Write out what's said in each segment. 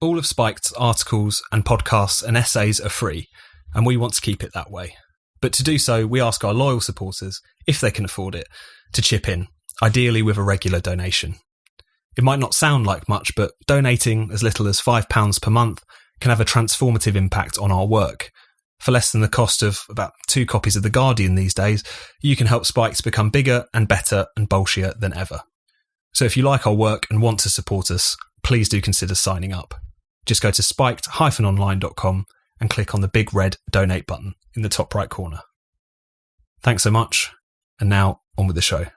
All of Spiked's articles and podcasts and essays are free, and we want to keep it that way. But to do so, we ask our loyal supporters, if they can afford it, to chip in, ideally with a regular donation. It might not sound like much, but donating as little as £5 per month can have a transformative impact on our work. For less than the cost of about 2 copies of The Guardian these days, you can help Spiked become bigger and better and bolshier than ever. So if you like our work and want to support us, please do consider signing up. Just go to spiked-online.com and click on the big red donate button in the top right corner. Thanks so much, and now on with the show.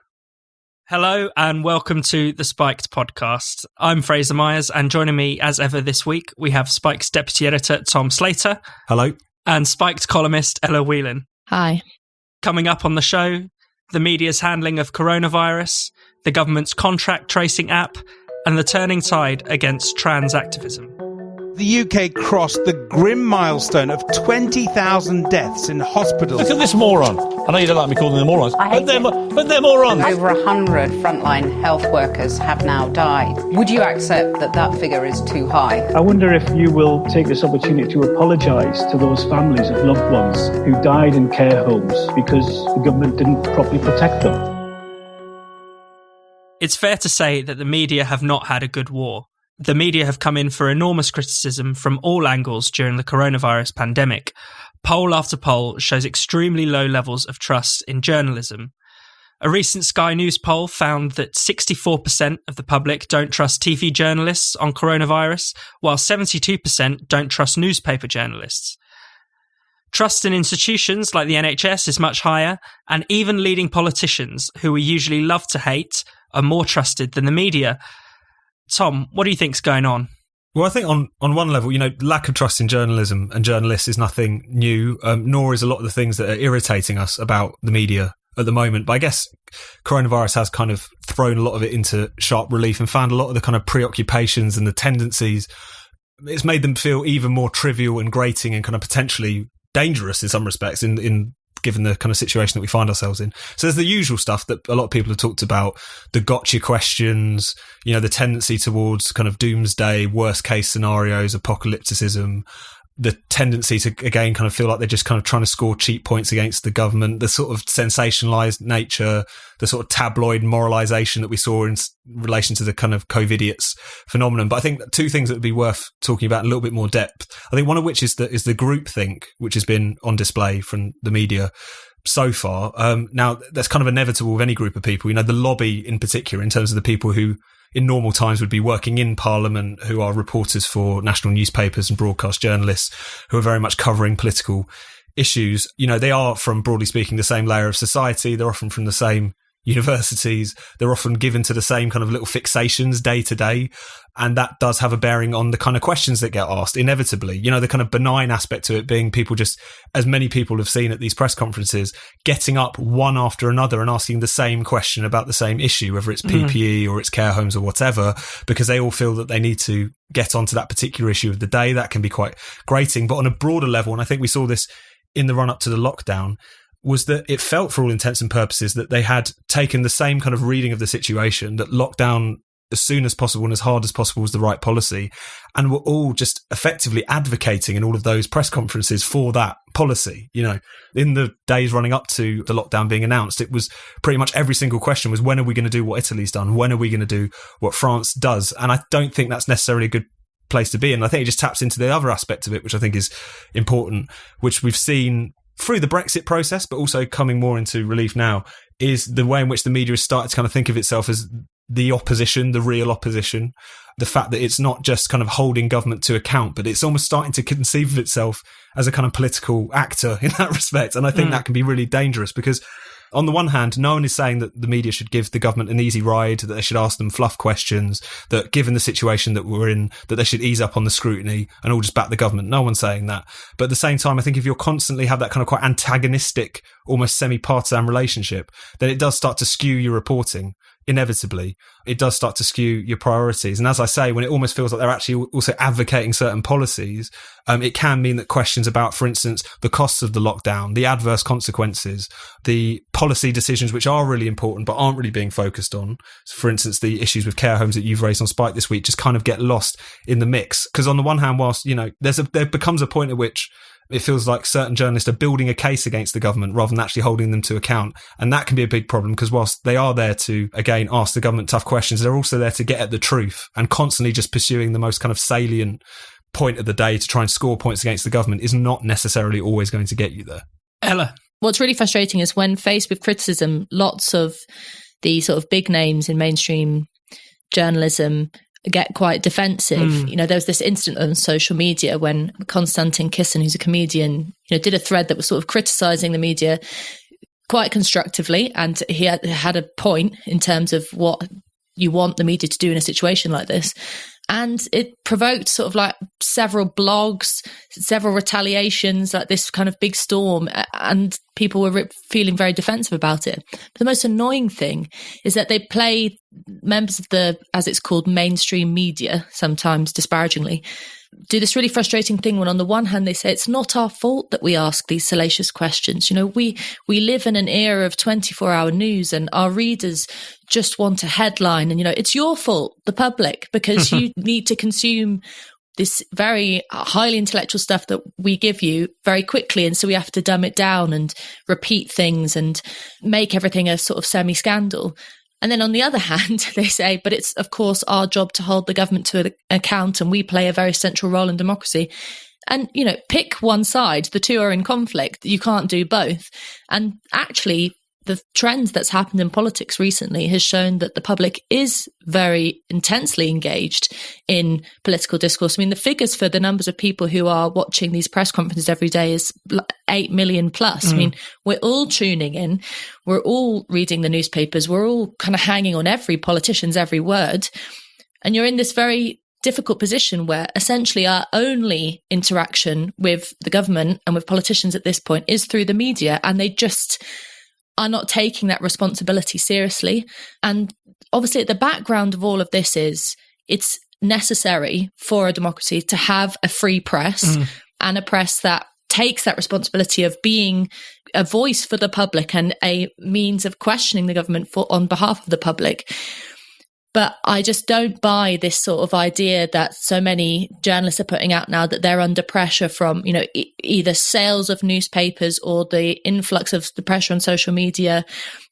Hello and welcome to the Spiked podcast. I'm Fraser Myers, and joining me as ever this week, we have Spike's deputy editor, Tom Slater. Hello. And Spiked columnist, Ella Whelan. Hi. Coming up on the show, the media's handling of coronavirus, the government's contract tracing app, and the turning tide against trans activism. The UK crossed the grim milestone of 20,000 deaths in hospitals. Look at this moron. I know you don't like me calling them morons, but they're morons. Over 100 frontline health workers have now died. Would you accept that that figure is too high? I wonder if you will take this opportunity to apologise to those families of loved ones who died in care homes because the government didn't properly protect them. It's fair to say that the media have not had a good war. The media have come in for enormous criticism from all angles during the coronavirus pandemic. Poll after poll shows extremely low levels of trust in journalism. A recent Sky News poll found that 64% of the public don't trust TV journalists on coronavirus, while 72% don't trust newspaper journalists. Trust in institutions like the NHS is much higher, and even leading politicians, who we usually love to hate, are more trusted than the media. Tom, what do you think's going on? Well, I think on one level, lack of trust in journalism and journalists is nothing new, nor is a lot of the things that are irritating us about the media at the moment. But I guess coronavirus has kind of thrown a lot of it into sharp relief and found a lot of the kind of preoccupations and the tendencies. It's made them feel even more trivial and grating and kind of potentially dangerous in some respects in given the kind of situation that we find ourselves in. So there's the usual stuff that a lot of people have talked about, the gotcha questions, the tendency towards kind of doomsday, worst case scenarios, apocalypticism, the tendency to, again, kind of feel like they're just kind of trying to score cheap points against the government, the sort of sensationalized nature, the sort of tabloid moralization that we saw in relation to the kind of COVIDiots phenomenon. But I think 2 things that would be worth talking about in a little bit more depth. I think one of which is the groupthink, which has been on display from the media so far. Now, that's kind of inevitable with any group of people. The lobby in particular, in terms of the people who in normal times would be working in Parliament, who are reporters for national newspapers and broadcast journalists who are very much covering political issues. They are, from broadly speaking, the same layer of society. They're often from the same universities. They're often given to the same kind of little fixations day to day. And that does have a bearing on the kind of questions that get asked, inevitably. The kind of benign aspect to it being people just, as many people have seen at these press conferences, getting up one after another and asking the same question about the same issue, whether it's PPE or it's care homes or whatever, because they all feel that they need to get onto that particular issue of the day. That can be quite grating. But on a broader level, and I think we saw this in the run up to the lockdown, was that it felt, for all intents and purposes, that they had taken the same kind of reading of the situation, that lockdown as soon as possible and as hard as possible was the right policy, and were all just effectively advocating in all of those press conferences for that policy. In the days running up to the lockdown being announced, it was pretty much every single question was, when are we going to do what Italy's done? When are we going to do what France does? And I don't think that's necessarily a good place to be. And I think it just taps into the other aspect of it, which I think is important, which we've seen through the Brexit process, but also coming more into relief now, is the way in which the media has started to kind of think of itself as the opposition, the real opposition. The fact that it's not just kind of holding government to account, but it's almost starting to conceive of itself as a kind of political actor in that respect. And I think that can be really dangerous, because on the one hand, no one is saying that the media should give the government an easy ride, that they should ask them fluff questions, that given the situation that we're in, that they should ease up on the scrutiny and all just back the government. No one's saying that. But at the same time, I think if you constantly have that kind of quite antagonistic, almost semi-partisan relationship, then it does start to skew your reporting, inevitably. it does start to skew your priorities. And as I say, when it almost feels like they're actually also advocating certain policies, it can mean that questions about, for instance, the costs of the lockdown, the adverse consequences, the policy decisions which are really important but aren't really being focused on, so for instance, the issues with care homes that you've raised on Spike this week, just kind of get lost in the mix. Because on the one hand, whilst, there becomes a point at which it feels like certain journalists are building a case against the government rather than actually holding them to account. And that can be a big problem, because whilst they are there to, again, ask the government tough questions, they're also there to get at the truth, and constantly just pursuing the most kind of salient point of the day to try and score points against the government is not necessarily always going to get you there. Ella. What's really frustrating is when faced with criticism, lots of the sort of big names in mainstream journalism get quite defensive. There was this incident on social media when Konstantin Kisin, who's a comedian, did a thread that was sort of criticising the media quite constructively, and he had a point in terms of what you want the media to do in a situation like this. And it provoked sort of like several blogs, several retaliations, like this kind of big storm, and people were feeling very defensive about it. But the most annoying thing is that they play members of the, as it's called, mainstream media, sometimes disparagingly, do this really frustrating thing when on the one hand they say it's not our fault that we ask these salacious questions. We live in an era of 24-hour news, and our readers just want a headline, and it's your fault, the public, because you need to consume this very highly intellectual stuff that we give you very quickly, and so we have to dumb it down and repeat things and make everything a sort of semi-scandal. And then on the other hand, they say, but it's, of course, our job to hold the government to account, and we play a very central role in democracy. And, pick one side. The two are in conflict. You can't do both. And actually, the trends that's happened in politics recently has shown that the public is very intensely engaged in political discourse. I mean, the figures for the numbers of people who are watching these press conferences every day is 8 million plus. I mean, we're all tuning in. We're all reading the newspapers. We're all kind of hanging on every politician's every word. And you're in this very difficult position where essentially our only interaction with the government and with politicians at this point is through the media, and they just are not taking that responsibility seriously. And obviously at the background of all of this is it's necessary for a democracy to have a free press and a press that takes that responsibility of being a voice for the public and a means of questioning the government on behalf of the public. But I just don't buy this sort of idea that so many journalists are putting out now, that they're under pressure from, either sales of newspapers or the influx of the pressure on social media,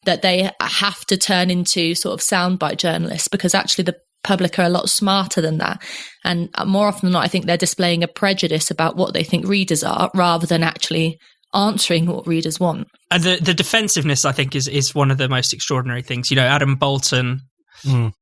that they have to turn into sort of soundbite journalists, because actually the public are a lot smarter than that. And more often than not, I think they're displaying a prejudice about what they think readers are, rather than actually answering what readers want. And the defensiveness, I think, is one of the most extraordinary things. Adam Bolton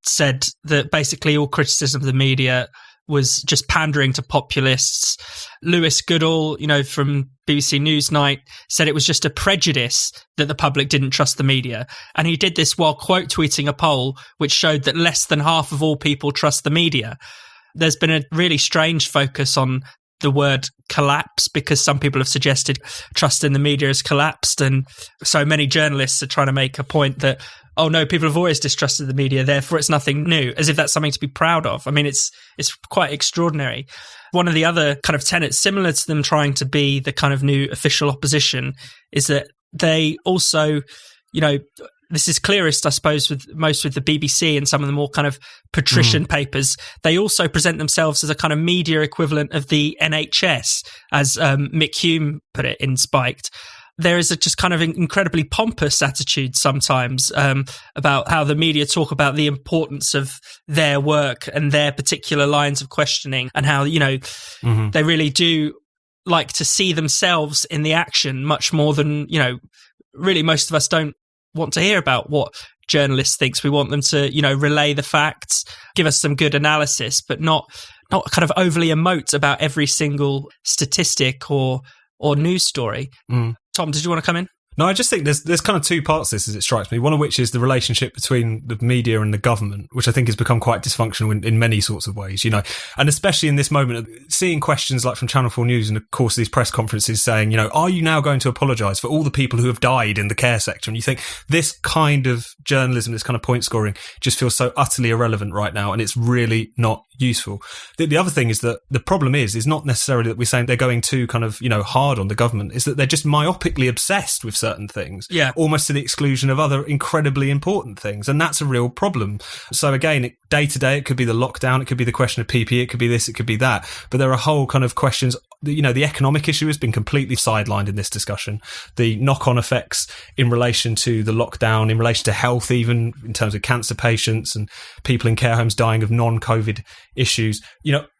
said that basically all criticism of the media was just pandering to populists. Lewis Goodall, from BBC Newsnight, said it was just a prejudice that the public didn't trust the media. And he did this while quote tweeting a poll which showed that less than half of all people trust the media. There's been a really strange focus on the word collapse, because some people have suggested trust in the media has collapsed. And so many journalists are trying to make a point that, oh no, people have always distrusted the media, therefore it's nothing new, as if that's something to be proud of. I mean, it's quite extraordinary. One of the other kind of tenets, similar to them trying to be the kind of new official opposition, is that they also, this is clearest, I suppose, with the BBC and some of the more kind of patrician papers. They also present themselves as a kind of media equivalent of the NHS, as Mick Hume put it in Spiked. There is a just kind of incredibly pompous attitude sometimes about how the media talk about the importance of their work and their particular lines of questioning, and how, they really do like to see themselves in the action much more than, really most of us don't want to hear about what journalists think. We want them to, relay the facts, give us some good analysis, but not kind of overly emote about every single statistic or news story. Tom, did you want to come in? No, I just think there's kind of two parts to this, as it strikes me. One of which is the relationship between the media and the government, which I think has become quite dysfunctional in many sorts of ways, and especially in this moment, seeing questions like from Channel 4 News and of course these press conferences saying, are you now going to apologise for all the people who have died in the care sector? And you think this kind of journalism, this kind of point scoring just feels so utterly irrelevant right now, and it's really not useful. The other thing is that the problem is not necessarily that we're saying they're going too kind of, hard on the government, is that they're just myopically obsessed with certain things, almost to the exclusion of other incredibly important things. And that's a real problem. So again, day to day, it could be the lockdown, it could be the question of PPE, it could be this, it could be that. But there are whole kind of questions. The economic issue has been completely sidelined in this discussion. The knock-on effects in relation to the lockdown, in relation to health, even in terms of cancer patients and people in care homes dying of non-COVID issues.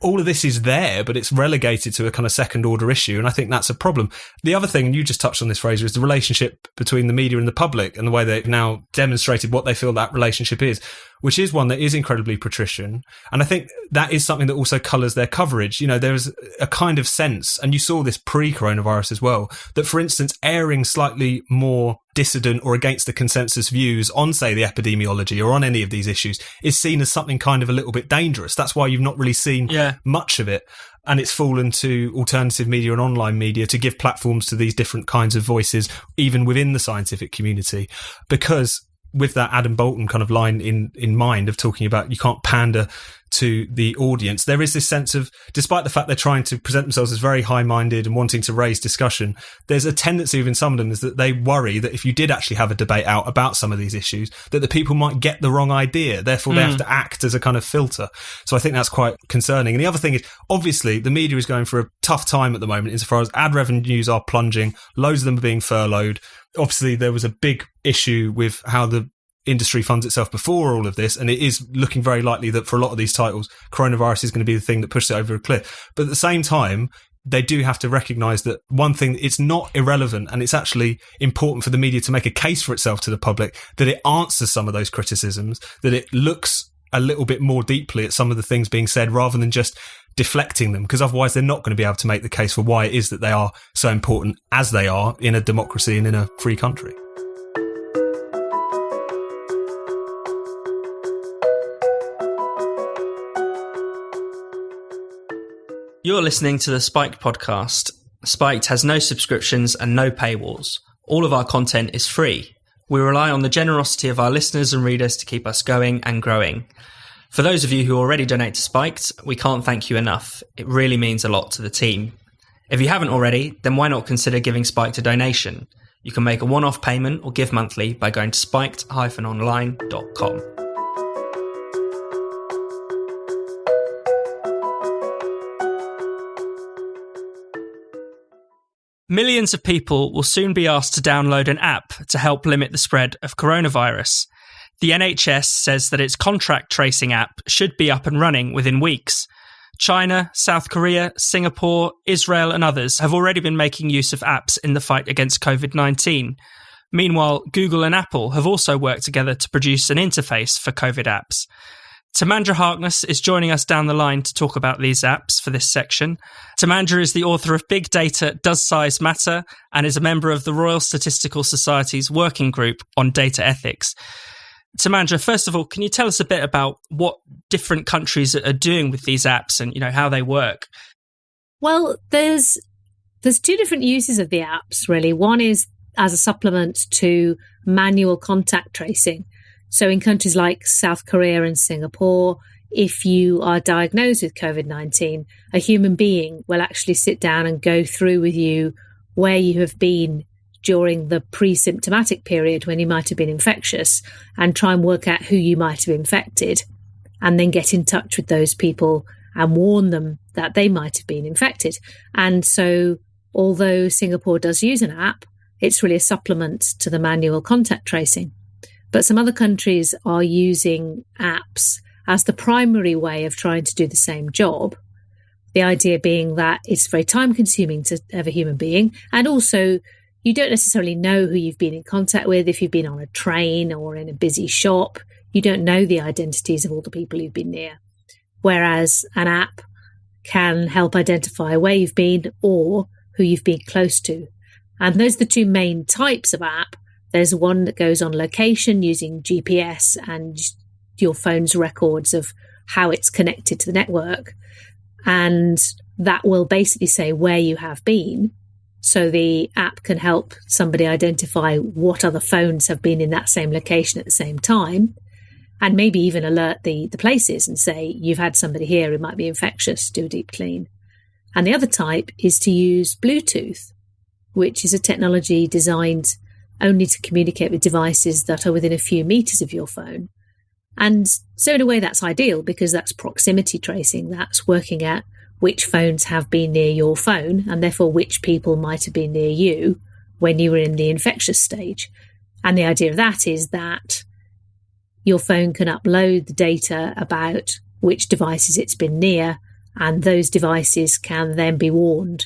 All of this is there, but it's relegated to a kind of second-order issue, and I think that's a problem. The other thing, and you just touched on this, Fraser, is the relationship between the media and the public and the way they've now demonstrated what they feel that relationship is, which is one that is incredibly patrician. And I think that is something that also colours their coverage. There's a kind of sense, and you saw this pre-coronavirus as well, that, for instance, airing slightly more dissident or against the consensus views on, say, the epidemiology or on any of these issues is seen as something kind of a little bit dangerous. That's why you've not really seen much of it. And it's fallen to alternative media and online media to give platforms to these different kinds of voices, even within the scientific community, because with that Adam Bolton kind of line in mind of talking about you can't pander to the audience, there is this sense of, despite the fact they're trying to present themselves as very high-minded and wanting to raise discussion, there's a tendency within some of them is that they worry that if you did actually have a debate out about some of these issues, that the people might get the wrong idea. Therefore, they have to act as a kind of filter. So I think that's quite concerning. And the other thing is, obviously, the media is going for a tough time at the moment insofar as ad revenues are plunging. Loads of them are being furloughed. Obviously, there was a big issue with how the industry funds itself before all of this, and it is looking very likely that for a lot of these titles, coronavirus is going to be the thing that pushes it over a cliff. But at the same time, they do have to recognise that one thing, it's not irrelevant, and it's actually important for the media to make a case for itself to the public, that it answers some of those criticisms, that it looks a little bit more deeply at some of the things being said rather than just deflecting them, because otherwise they're not going to be able to make the case for why it is that they are so important as they are in a democracy and in a free country. You're listening to the Spiked podcast. Spiked has no subscriptions and no paywalls. All of our content is free. We rely on the generosity of our listeners and readers to keep us going and growing. For those of you who already donate to Spiked, we can't thank you enough. It really means a lot to the team. If you haven't already, then why not consider giving Spiked a donation? You can make a one-off payment or give monthly by going to spiked-online.com. Millions of people will soon be asked to download an app to help limit the spread of coronavirus. The NHS says that its contract tracing app should be up and running within weeks. China, South Korea, Singapore, Israel and others have already been making use of apps in the fight against COVID-19. Meanwhile, Google and Apple have also worked together to produce an interface for COVID apps. Tamandra Harkness is joining us down the line to talk about these apps for this section. Tamandra is the author of Big Data, Does Size Matter? And is a member of the Royal Statistical Society's working group on data ethics. Tamandra, first of all, can you tell us a bit about what different countries are doing with these apps and, how they work? Well, there's two different uses of the apps, really. One is as a supplement to manual contact tracing. So in countries like South Korea and Singapore, if you are diagnosed with COVID-19, a human being will actually sit down and go through with you where you have been during the pre-symptomatic period when you might have been infectious and try and work out who you might have infected and then get in touch with those people and warn them that they might have been infected. And so although Singapore does use an app, it's really a supplement to the manual contact tracing. But some other countries are using apps as the primary way of trying to do the same job. The idea being that it's very time consuming to have a human being. And also, you don't necessarily know who you've been in contact with. If you've been on a train or in a busy shop, you don't know the identities of all the people you've been near. Whereas an app can help identify where you've been or who you've been close to. And those are the two main types of app. There's one that goes on location using GPS and your phone's records of how it's connected to the network. And that will basically say where you have been. So the app can help somebody identify what other phones have been in that same location at the same time, and maybe even alert the places and say, you've had somebody here who might be infectious, do a deep clean. And the other type is to use Bluetooth, which is a technology designed only to communicate with devices that are within a few meters of your phone. And so in a way that's ideal because that's proximity tracing. That's working at which phones have been near your phone and therefore which people might have been near you when you were in the infectious stage. And the idea of that is that your phone can upload the data about which devices it's been near, and those devices can then be warned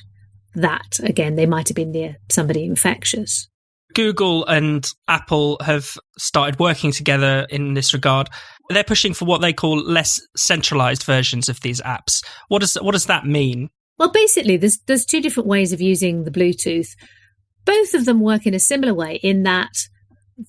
that, again, they might have been near somebody infectious. Google and Apple have started working together in this regard. They're pushing for what they call less centralized versions of these apps. What does that mean? Well, basically, there's two different ways of using the Bluetooth. Both of them work in a similar way in that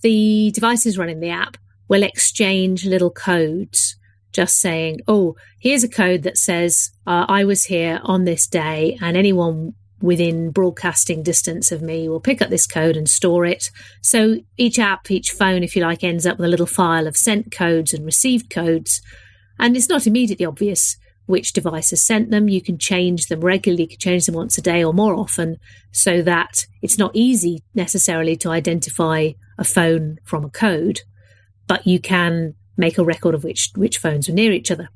the devices running the app will exchange little codes, just saying, oh, here's a code that says I was here on this day, and anyone within broadcasting distance of me will pick up this code and store it. So each app, each phone, if you like, ends up with a little file of sent codes and received codes. And it's not immediately obvious which device has sent them. You can change them regularly, you can change them once a day or more often, so that it's not easy necessarily to identify a phone from a code, but you can make a record of which phones were near each other.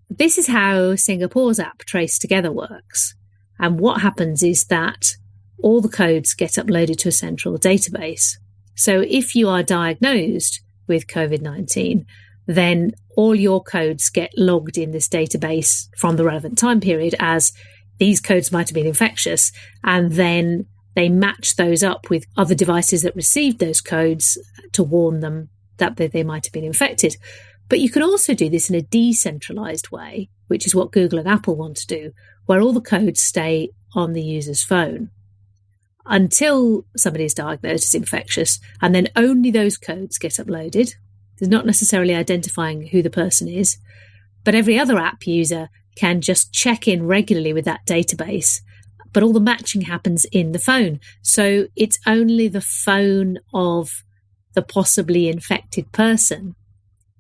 This is how Singapore's app Trace Together works. And what happens is that all the codes get uploaded to a central database. So if you are diagnosed with COVID-19, then all your codes get logged in this database from the relevant time period as these codes might have been infectious. And then they match those up with other devices that received those codes to warn them that they might have been infected. But you can also do this in a decentralized way, which is what Google and Apple want to do, where all the codes stay on the user's phone until somebody is diagnosed as infectious, and then only those codes get uploaded. There's not necessarily identifying who the person is, but every other app user can just check in regularly with that database, but all the matching happens in the phone. So it's only the phone of the possibly infected person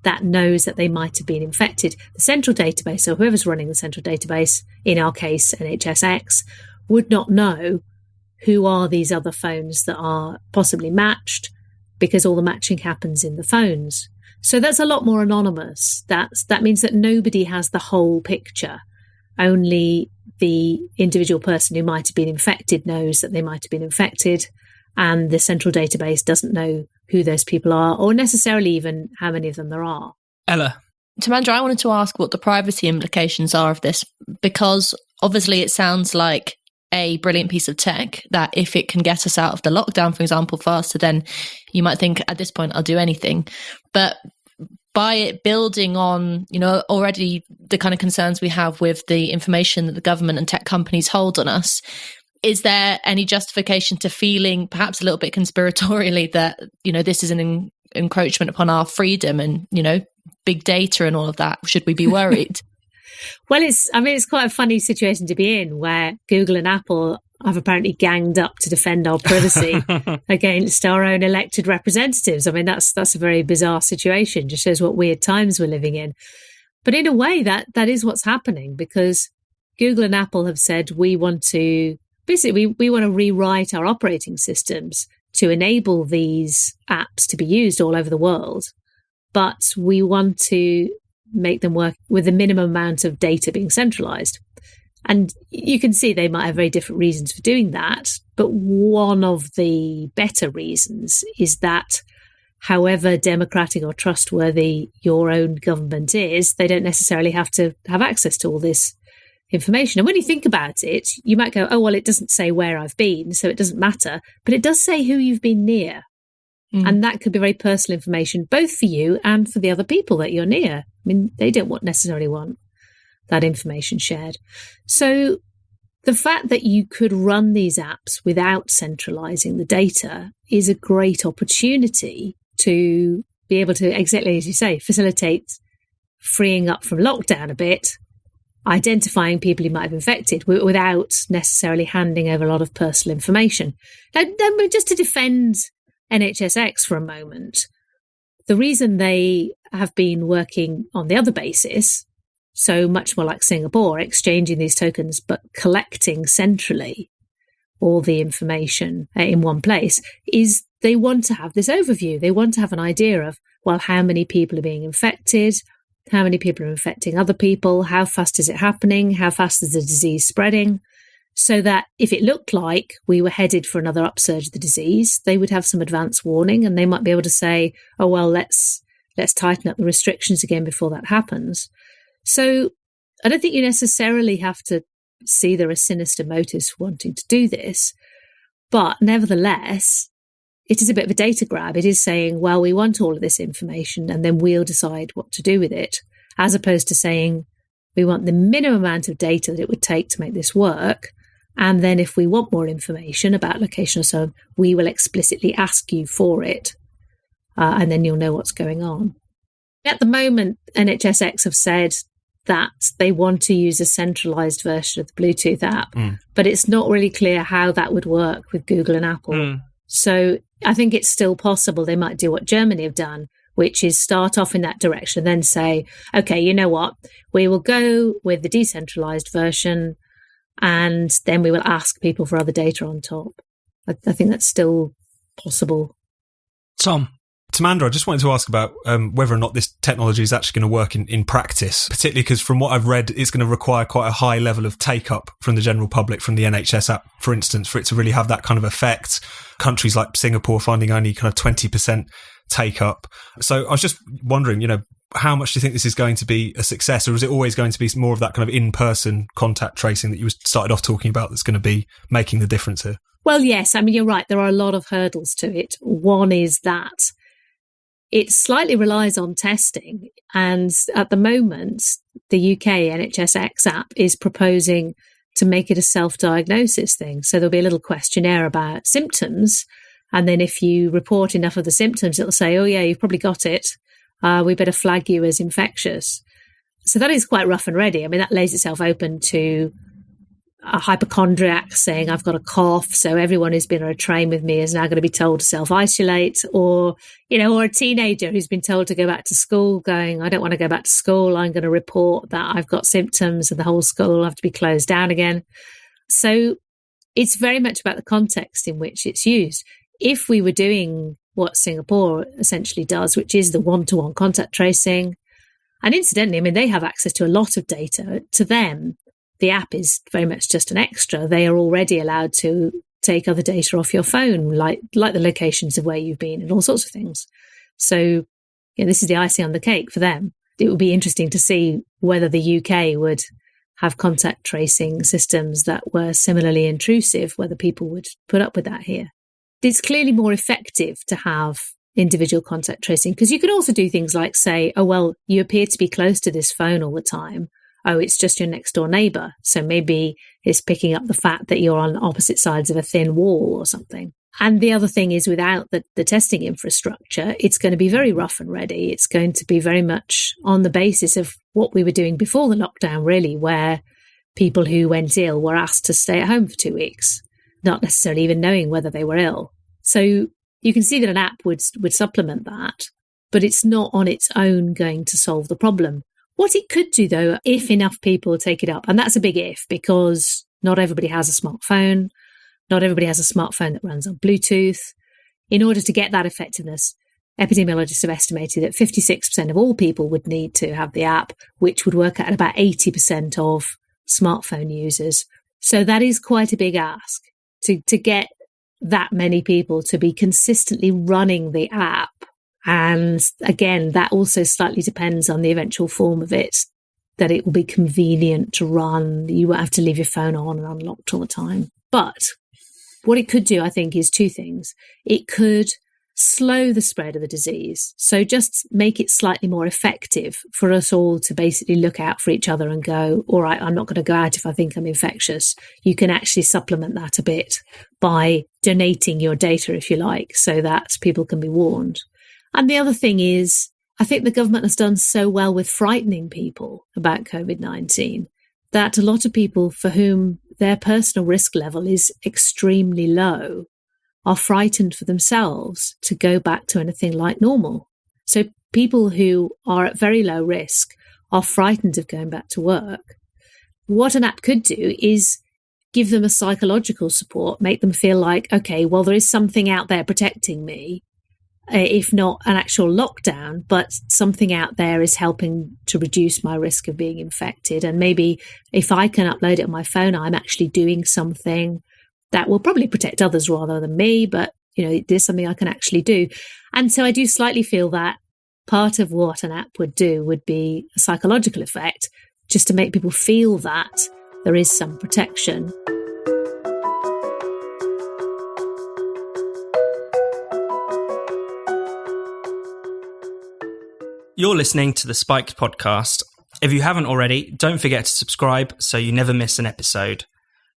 that knows that they might have been infected. The central database, so whoever's running the central database, in our case, NHSX, would not know who are these other phones that are possibly matched because all the matching happens in the phones. So that's a lot more anonymous. That means that nobody has the whole picture. Only the individual person who might have been infected knows that they might have been infected, and the central database doesn't know who those people are or necessarily even how many of them there are. Ella. Tamandra, I wanted to ask what the privacy implications are of this, because obviously it sounds like a brilliant piece of tech that if it can get us out of the lockdown, for example, faster, then you might think at this point I'll do anything. But by it building on, already the kind of concerns we have with the information that the government and tech companies hold on us, is there any justification to feeling perhaps a little bit conspiratorially that, this is an encroachment upon our freedom and, big data and all of that? Should we be worried? Well, it's quite a funny situation to be in where Google and Apple have apparently ganged up to defend our privacy against our own elected representatives. I mean, that's a very bizarre situation. Just shows what weird times we're living in. But in a way, that is what's happening, because Google and Apple have said we want to rewrite our operating systems to enable these apps to be used all over the world. But we want to make them work with the minimum amount of data being centralized. And you can see they might have very different reasons for doing that. But one of the better reasons is that however democratic or trustworthy your own government is, they don't necessarily have to have access to all this information. And when you think about it, you might go, oh, well, it doesn't say where I've been, so it doesn't matter. But it does say who you've been near. And that could be very personal information, both for you and for the other people that you're near. I mean, they don't necessarily want that information shared. So The fact that you could run these apps without centralizing the data is a great opportunity to be able to, exactly as you say, facilitate freeing up from lockdown a bit, identifying people who might have infected without necessarily handing over a lot of personal information. Now, just to defend NHSX for a moment, the reason they have been working on the other basis, so much more like Singapore, exchanging these tokens but collecting centrally all the information in one place, is they want to have this overview. They want to have an idea of, well, how many people are being infected, how many people are infecting other people, how fast is it happening, how fast is the disease spreading, so that if it looked like we were headed for another upsurge of the disease, they would have some advance warning and they might be able to say, oh, well, let's tighten up the restrictions again before that happens. So I don't think you necessarily have to see there are sinister motives for wanting to do this, but nevertheless, it is a bit of a data grab. It is saying, well, we want all of this information and then we'll decide what to do with it, as opposed to saying we want the minimum amount of data that it would take to make this work. And then if we want more information about location or so on, we will explicitly ask you for it. And then you'll know what's going on. At the moment, NHSX have said that they want to use a centralized version of the Bluetooth app, but it's not really clear how that would work with Google and Apple. So I think it's still possible they might do what Germany have done, which is start off in that direction, then say, okay, you know what, we will go with the decentralized version and then we will ask people for other data on top. I think that's still possible. Tom? Tamanda, I just wanted to ask about whether or not this technology is actually going to work in practice, particularly because from what I've read, it's going to require quite a high level of take-up from the general public, from the NHS app, for instance, for it to really have that kind of effect. Countries like Singapore finding only kind of 20% take-up. So I was just wondering, how much do you think this is going to be a success, or is it always going to be more of that kind of in-person contact tracing that you started off talking about that's going to be making the difference here? Well, yes. I mean, you're right. There are a lot of hurdles to it. One is that it slightly relies on testing. And at the moment, the UK NHSX app is proposing to make it a self-diagnosis thing. So there'll be a little questionnaire about symptoms. And then if you report enough of the symptoms, it'll say, oh, yeah, you've probably got it. We better flag you as infectious. So that is quite rough and ready. I mean, that lays itself open to a hypochondriac saying, I've got a cough, so everyone who's been on a train with me is now going to be told to self-isolate, or a teenager who's been told to go back to school going, I don't want to go back to school, I'm going to report that I've got symptoms and the whole school will have to be closed down again. So it's very much about the context in which it's used. If we were doing what Singapore essentially does, which is the one-to-one contact tracing, and incidentally, I mean, they have access to a lot of data. To them, the app is very much just an extra. They are already allowed to take other data off your phone, like the locations of where you've been and all sorts of things. So this is the icing on the cake for them. It would be interesting to see whether the UK would have contact tracing systems that were similarly intrusive, whether people would put up with that here. It's clearly more effective to have individual contact tracing, because you could also do things like say, oh, well, you appear to be close to this phone all the time. Oh, it's just your next door neighbour. So maybe it's picking up the fact that you're on opposite sides of a thin wall or something. And the other thing is, without the testing infrastructure, it's going to be very rough and ready. It's going to be very much on the basis of what we were doing before the lockdown, really, where people who went ill were asked to stay at home for 2 weeks, not necessarily even knowing whether they were ill. So you can see that an app would supplement that, but it's not on its own going to solve the problem. What it could do, though, if enough people take it up, and that's a big if, because not everybody has a smartphone, not everybody has a smartphone that runs on Bluetooth. In order to get that effectiveness, epidemiologists have estimated that 56% of all people would need to have the app, which would work out at about 80% of smartphone users. So that is quite a big ask to get that many people to be consistently running the app. And again, that also slightly depends on the eventual form of it, that it will be convenient to run. You won't have to leave your phone on and unlocked all the time. But what it could do, I think, is two things. It could slow the spread of the disease. So just make it slightly more effective for us all to basically look out for each other and go, all right, I'm not going to go out if I think I'm infectious. You can actually supplement that a bit by donating your data, if you like, so that people can be warned. And the other thing is, I think the government has done so well with frightening people about COVID-19 that a lot of people for whom their personal risk level is extremely low are frightened for themselves to go back to anything like normal. So people who are at very low risk are frightened of going back to work. What an app could do is give them a psychological support, make them feel like, okay, well, there is something out there protecting me, if not an actual lockdown, but something out there is helping to reduce my risk of being infected. And maybe if I can upload it on my phone, I'm actually doing something that will probably protect others rather than me, but there's something I can actually do. And so I do slightly feel that part of what an app would do would be a psychological effect, just to make people feel that there is some protection. You're listening to the Spiked podcast. If you haven't already, don't forget to subscribe so you never miss an episode.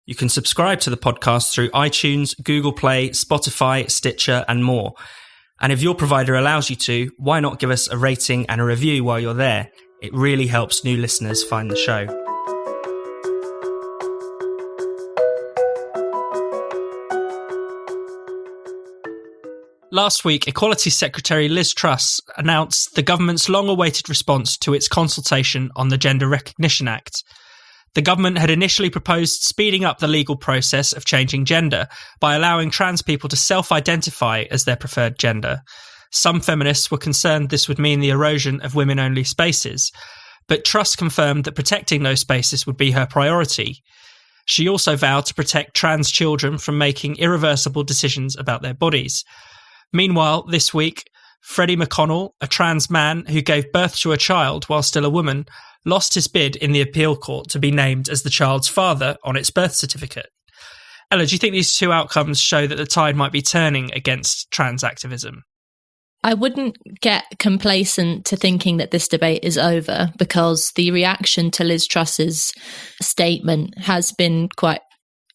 You can subscribe to the podcast through iTunes, Google Play, Spotify, Stitcher, and more. And if your provider allows you to, why not give us a rating and a review while you're there? It really helps new listeners find the show. Last week, Equality Secretary Liz Truss announced the government's long-awaited response to its consultation on the Gender Recognition Act. The government had initially proposed speeding up the legal process of changing gender by allowing trans people to self-identify as their preferred gender. Some feminists were concerned this would mean the erosion of women-only spaces, but Truss confirmed that protecting those spaces would be her priority. She also vowed to protect trans children from making irreversible decisions about their bodies. Meanwhile, this week, Freddie Mcconnell, a trans man who gave birth to a child while still a woman, lost his bid in the appeal court to be named as the child's father on its birth certificate. Ella, do you think these two outcomes show that the tide might be turning against trans activism? I wouldn't get complacent to thinking that this debate is over, because the reaction to Liz Truss's statement has been quite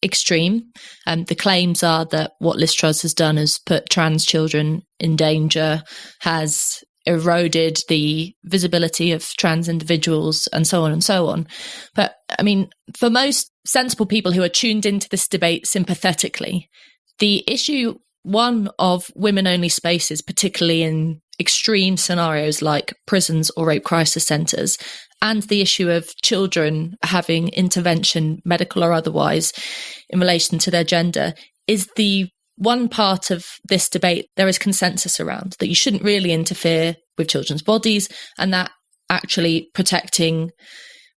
extreme. The claims are that what Liz Truss has done is put trans children in danger, has eroded the visibility of trans individuals, and so on and so on. But I mean, for most sensible people who are tuned into this debate sympathetically, the issue, one, of women-only spaces, particularly in extreme scenarios like prisons or rape crisis centres, and the issue of children having intervention, medical or otherwise, in relation to their gender, is the one part of this debate there is consensus around, that you shouldn't really interfere with children's bodies, and that actually protecting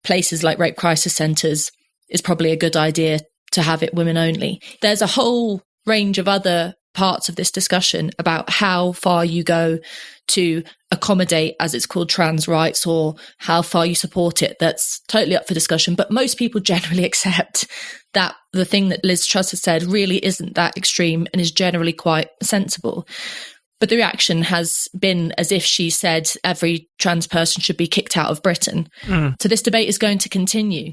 places like rape crisis centres is probably a good idea to have it women only. There's a whole range of other parts of this discussion about how far you go to accommodate, as it's called, trans rights, or how far you support it. That's totally up for discussion. But most people generally accept that the thing that Liz Truss has said really isn't that extreme and is generally quite sensible. But the reaction has been as if she said every trans person should be kicked out of Britain. So this debate is going to continue.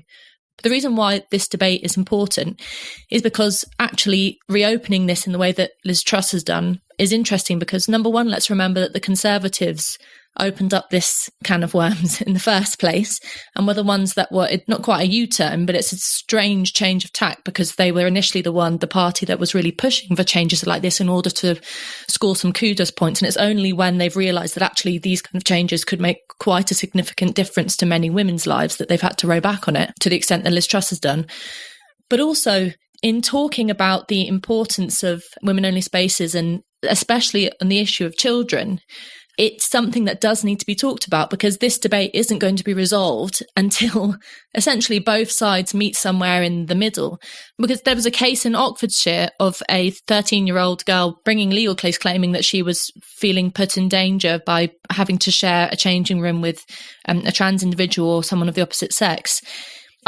But the reason why this debate is important is because actually reopening this in the way that Liz Truss has done is interesting, because number one, let's remember that the Conservatives opened up this can of worms in the first place, and were the ones that were, not quite a U-turn, but it's a strange change of tack, because they were initially the party that was really pushing for changes like this in order to score some kudos points. And it's only when they've realised that actually these kind of changes could make quite a significant difference to many women's lives that they've had to row back on it, to the extent that Liz Truss has done. But also, in talking about the importance of women-only spaces, and especially on the issue of children, it's something that does need to be talked about, because this debate isn't going to be resolved until essentially both sides meet somewhere in the middle. Because there was a case in Oxfordshire of a 13-year-old girl bringing legal case claiming that she was feeling put in danger by having to share a changing room with a trans individual or someone of the opposite sex.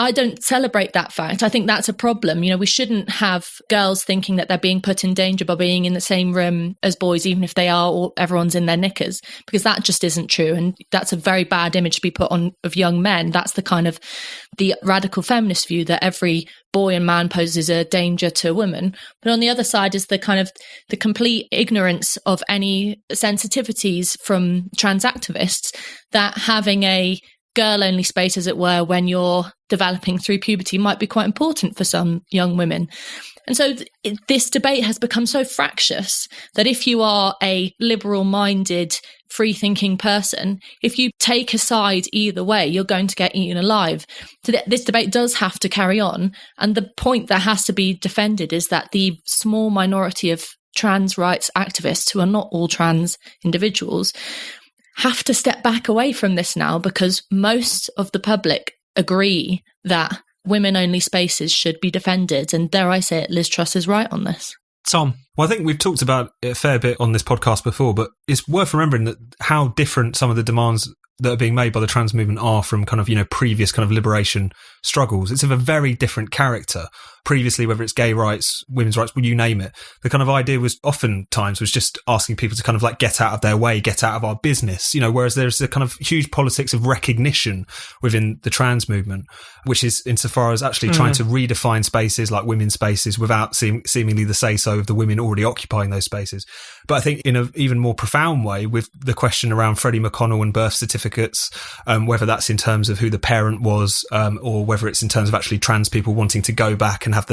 I don't celebrate that fact. I think that's a problem. We shouldn't have girls thinking that they're being put in danger by being in the same room as boys, even if they are, or everyone's in their knickers, because that just isn't true. And that's a very bad image to be put on of young men. That's the kind of the radical feminist view that every boy and man poses a danger to women. But on the other side is the kind of the complete ignorance of any sensitivities from trans activists that having a girl-only space, as it were, when you're developing through puberty might be quite important for some young women. And so this debate has become so fractious that if you are a liberal-minded, free-thinking person, if you take a side either way, you're going to get eaten alive. So this debate does have to carry on. And the point that has to be defended is that the small minority of trans rights activists, who are not all trans individuals, have to step back away from this now, because most of the public agree that women-only spaces should be defended. And dare I say it, Liz Truss is right on this. Tom? Well, I think we've talked about it a fair bit on this podcast before, but it's worth remembering that how different some of the demands that are being made by the trans movement are from kind of, previous kind of liberation struggles. It's of a very different character. Previously, whether it's gay rights, women's rights, well, you name it, the kind of idea was oftentimes just asking people to kind of like get out of their way, get out of our business, whereas there's a kind of huge politics of recognition within the trans movement, which is insofar as actually trying to redefine spaces like women's spaces without seemingly the say-so of the women already occupying those spaces. But I think in an even more profound way, with the question around Freddie Mcconnell and birth certificates, whether that's in terms of who the parent was, or whether it's in terms of actually trans people wanting to go back and have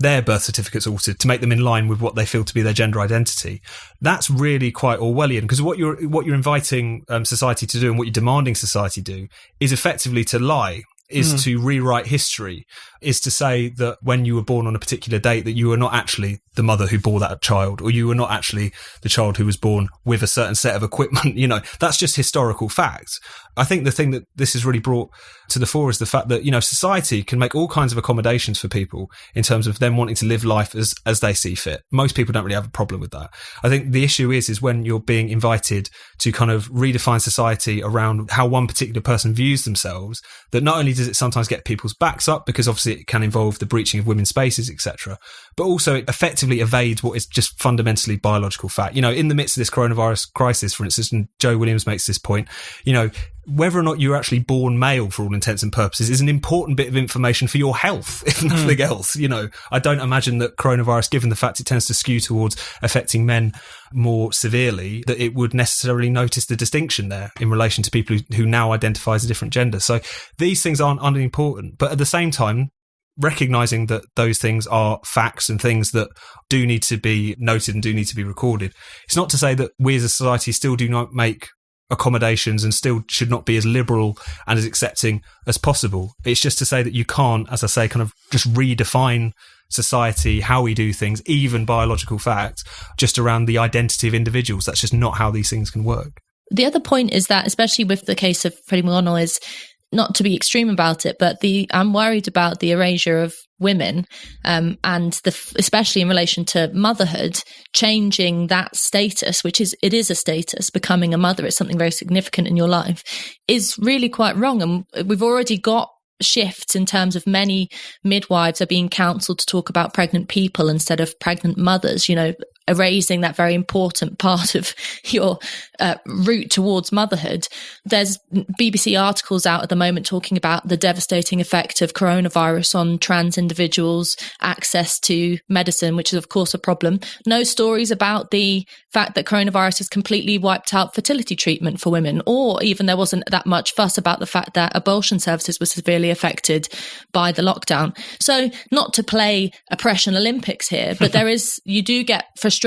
their birth certificates altered to make them in line with what they feel to be their gender identity. That's really quite Orwellian, because what you're inviting society to do and what you're demanding society do is effectively to lie, is to rewrite history, is to say that when you were born on a particular date that you were not actually the mother who bore that child, or you were not actually the child who was born with a certain set of equipment. That's just historical fact. I think the thing that this has really brought to the fore is the fact that, society can make all kinds of accommodations for people in terms of them wanting to live life as they see fit. Most people don't really have a problem with that. I think the issue is when you're being invited to kind of redefine society around how one particular person views themselves, that not only does it sometimes get people's backs up, because obviously it can involve the breaching of women's spaces, etc., but also it effectively evades what is just fundamentally biological fact. In the midst of this coronavirus crisis, for instance, and Joe Williams makes this point, whether or not you're actually born male for all intents and purposes is an important bit of information for your health, if nothing else. I don't imagine that coronavirus, given the fact it tends to skew towards affecting men more severely, that it would necessarily notice the distinction there in relation to people who now identify as a different gender. So these things aren't unimportant, but at the same time, recognising that those things are facts and things that do need to be noted and do need to be recorded. It's not to say that we as a society still do not make accommodations and still should not be as liberal and as accepting as possible. It's just to say that you can't, as I say, kind of just redefine society, how we do things, even biological facts, just around the identity of individuals. That's just not how these things can work. The other point is that, especially with the case of Freddie Mcconnell, is not to be extreme about it, but I'm worried about the erasure of women, and especially in relation to motherhood, changing that status, it is a status. Becoming a mother is something very significant in your life, is really quite wrong. And we've already got shifts in terms of many midwives are being counselled to talk about pregnant people instead of pregnant mothers, erasing that very important part of your route towards motherhood. There's BBC articles out at the moment talking about the devastating effect of coronavirus on trans individuals' access to medicine, which is of course a problem. No stories about the fact that coronavirus has completely wiped out fertility treatment for women, or even there wasn't that much fuss about the fact that abortion services were severely affected by the lockdown. So not to play oppression Olympics here, but you do get frustrated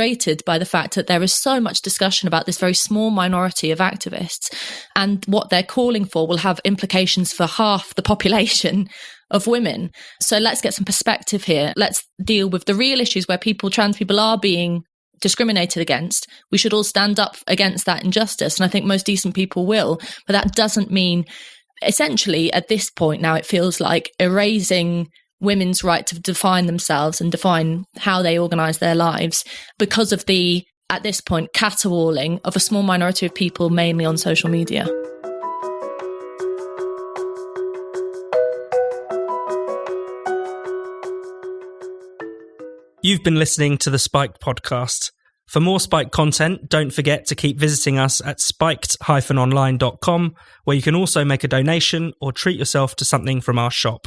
by the fact that there is so much discussion about this very small minority of activists, and what they're calling for will have implications for half the population of women. So let's get some perspective here. Let's deal with the real issues where trans people are being discriminated against. We should all stand up against that injustice, and I think most decent people will, but that doesn't mean, essentially at this point now, it feels like erasing women's right to define themselves and define how they organise their lives because of the, at this point, caterwauling of a small minority of people, mainly on social media. You've been listening to the Spiked podcast. For more Spiked content, don't forget to keep visiting us at spiked-online.com, where you can also make a donation or treat yourself to something from our shop.